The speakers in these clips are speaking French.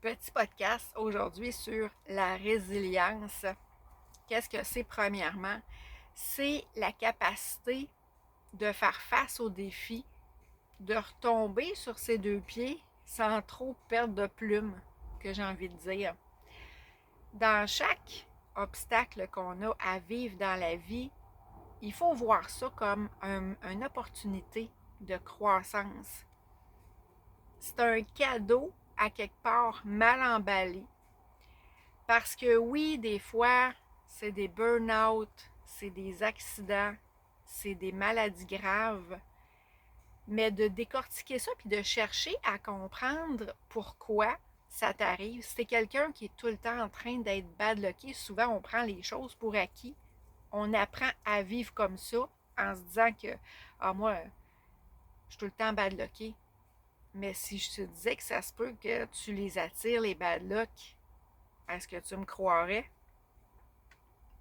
Petit podcast aujourd'hui sur la résilience. Qu'est-ce que c'est premièrement? C'est la capacité de faire face aux défis, de retomber sur ses deux pieds sans trop perdre de plume, que j'ai envie de dire. Dans chaque obstacle qu'on a à vivre dans la vie, il faut voir ça comme une opportunité de croissance. C'est un cadeau à quelque part mal emballé. Parce que oui, des fois, c'est des burn-out, c'est des accidents, c'est des maladies graves, mais de décortiquer ça puis de chercher à comprendre pourquoi ça t'arrive. Si t'es quelqu'un qui est tout le temps en train d'être bad-lucké, souvent on prend les choses pour acquis. On apprend à vivre comme ça en se disant que moi, je suis tout le temps bad-lucké. Mais si je te disais que ça se peut que tu les attires, les bad luck, est-ce que tu me croirais?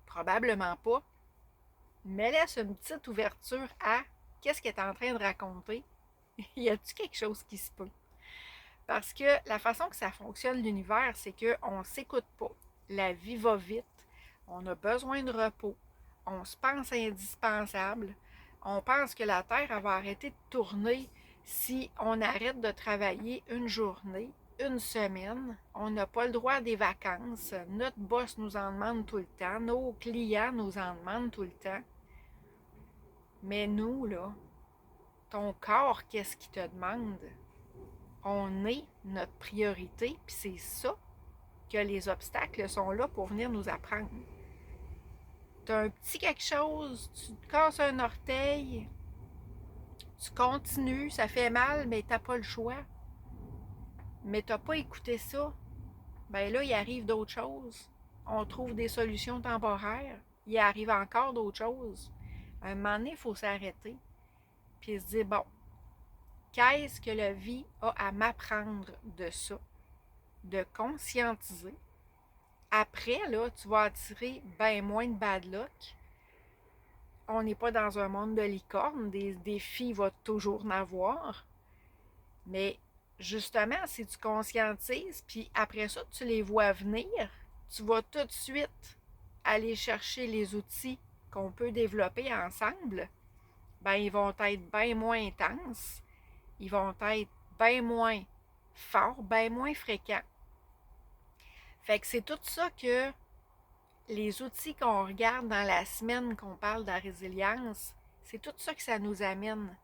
Probablement pas. Mais laisse une petite ouverture à qu'est-ce qu'elle est en train de raconter. Y a-t-il quelque chose qui se peut? Parce que la façon que ça fonctionne, l'univers, c'est qu'on ne s'écoute pas. La vie va vite. On a besoin de repos. On se pense indispensable. On pense que la Terre elle va arrêter de tourner si on arrête de travailler une journée, une semaine. On n'a pas le droit à des vacances. Notre boss nous en demande tout le temps. Nos clients nous en demandent tout le temps. Mais nous, là, ton corps, qu'est-ce qu'il te demande? On est notre priorité, puis c'est ça que les obstacles sont là pour venir nous apprendre. Tu as un petit quelque chose, tu te casses un orteil, tu continues, ça fait mal, mais t'as pas le choix. Mais t'as pas écouté ça. Ben là, il arrive d'autres choses. On trouve des solutions temporaires. Il arrive encore d'autres choses. À un moment donné, il faut s'arrêter. Puis se dire, bon, qu'est-ce que la vie a à m'apprendre de ça? De conscientiser. Après, là, tu vas attirer bien moins de bad luck. On n'est pas dans un monde de licorne. Des défis, il va toujours en avoir. Mais justement, si tu conscientises, puis après ça, tu les vois venir, tu vas tout de suite aller chercher les outils qu'on peut développer ensemble, ben ils vont être bien moins intenses, ils vont être bien moins forts, bien moins fréquents. Fait que c'est tout ça que les outils qu'on regarde dans la semaine qu'on parle de la résilience, c'est tout ça que ça nous amène.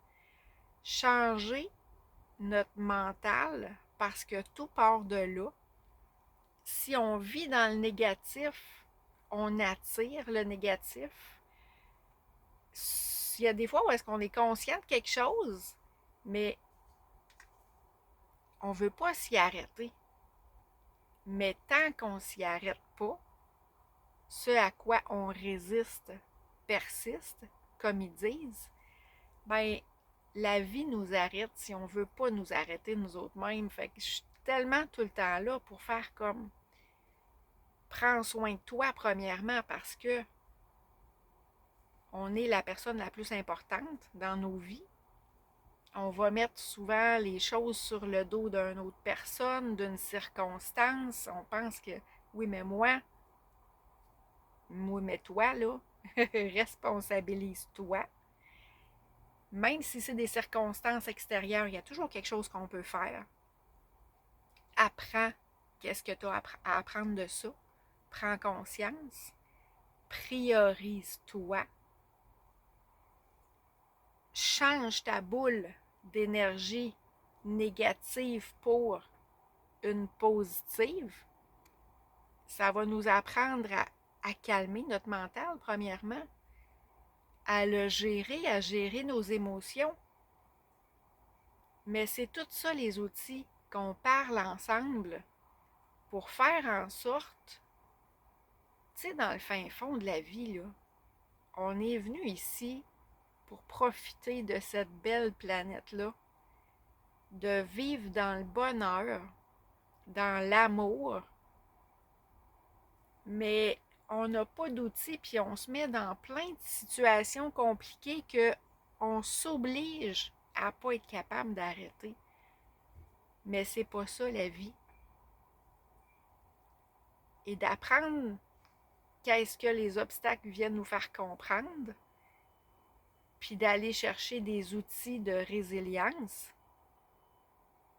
Changer notre mental parce que tout part de là. Si on vit dans le négatif, on attire le négatif. Il y a des fois où est-ce qu'on est conscient de quelque chose, mais on ne veut pas s'y arrêter. Mais tant qu'on s'y arrête pas, ce à quoi on résiste persiste, comme ils disent, ben la vie nous arrête si on veut pas nous arrêter nous autres mêmes. Fait que je suis tellement tout le temps là pour faire comme prends soin de toi premièrement parce que on est la personne la plus importante dans nos vies. On va mettre souvent les choses sur le dos d'une autre personne, d'une circonstance. On pense que oui, mais moi, mais toi, là, responsabilise-toi. Même si c'est des circonstances extérieures, il y a toujours quelque chose qu'on peut faire. Apprends qu'est-ce que tu as à apprendre de ça. Prends conscience. Priorise-toi. Change ta boule d'énergie négative pour une positive. Ça va nous apprendre à calmer notre mental, premièrement, à le gérer, à gérer nos émotions. Mais c'est tout ça les outils qu'on parle ensemble pour faire en sorte, tu sais, dans le fin fond de la vie, là, on est venu ici pour profiter de cette belle planète-là, de vivre dans le bonheur, dans l'amour, mais on n'a pas d'outils, puis on se met dans plein de situations compliquées qu'on s'oblige à ne pas être capable d'arrêter. Mais c'est pas ça la vie. et d'apprendre qu'est-ce que les obstacles viennent nous faire comprendre, puis d'aller chercher des outils de résilience,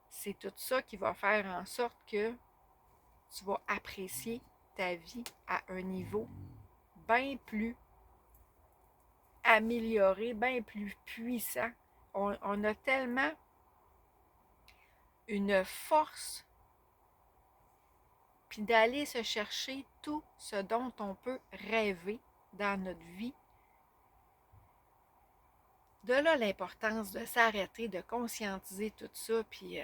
c'est tout ça qui va faire en sorte que tu vas apprécier ta vie à un niveau bien plus amélioré, bien plus puissant. On a tellement une force, puis d'aller se chercher tout ce dont on peut rêver dans notre vie. De là l'importance de s'arrêter, de conscientiser tout ça, puis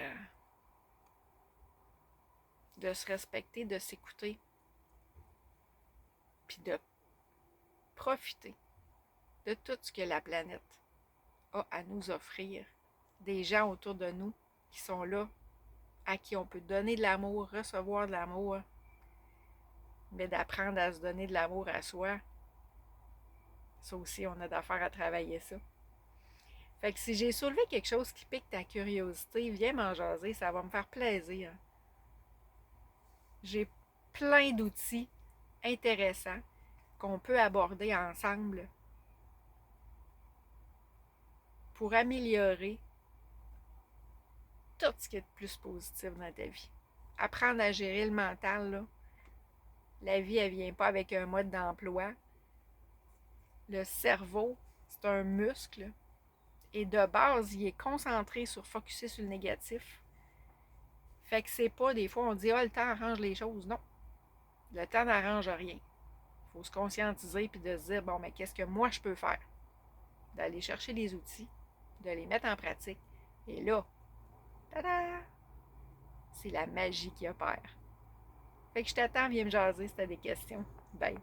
de se respecter, de s'écouter, puis de profiter de tout ce que la planète a à nous offrir. Des gens autour de nous qui sont là, à qui on peut donner de l'amour, recevoir de l'amour, mais d'apprendre à se donner de l'amour à soi, ça aussi, on a d'affaires à travailler ça. Fait que si j'ai soulevé quelque chose qui pique ta curiosité, viens m'en jaser, ça va me faire plaisir. J'ai plein d'outils intéressants qu'on peut aborder ensemble pour améliorer tout ce qui est de plus positif dans ta vie. Apprendre à gérer le mental, là. La vie, elle ne vient pas avec un mode d'emploi. Le cerveau, c'est un muscle. Et de base, il est concentré sur focuser sur le négatif. Fait que c'est pas des fois on dit le temps arrange les choses. Non. Le temps n'arrange rien. Il faut se conscientiser puis de se dire bon, mais qu'est-ce que moi je peux faire? D'aller chercher des outils, de les mettre en pratique. Et là, tada! C'est la magie qui opère. Fait que je t'attends, viens me jaser si t'as des questions. Bye!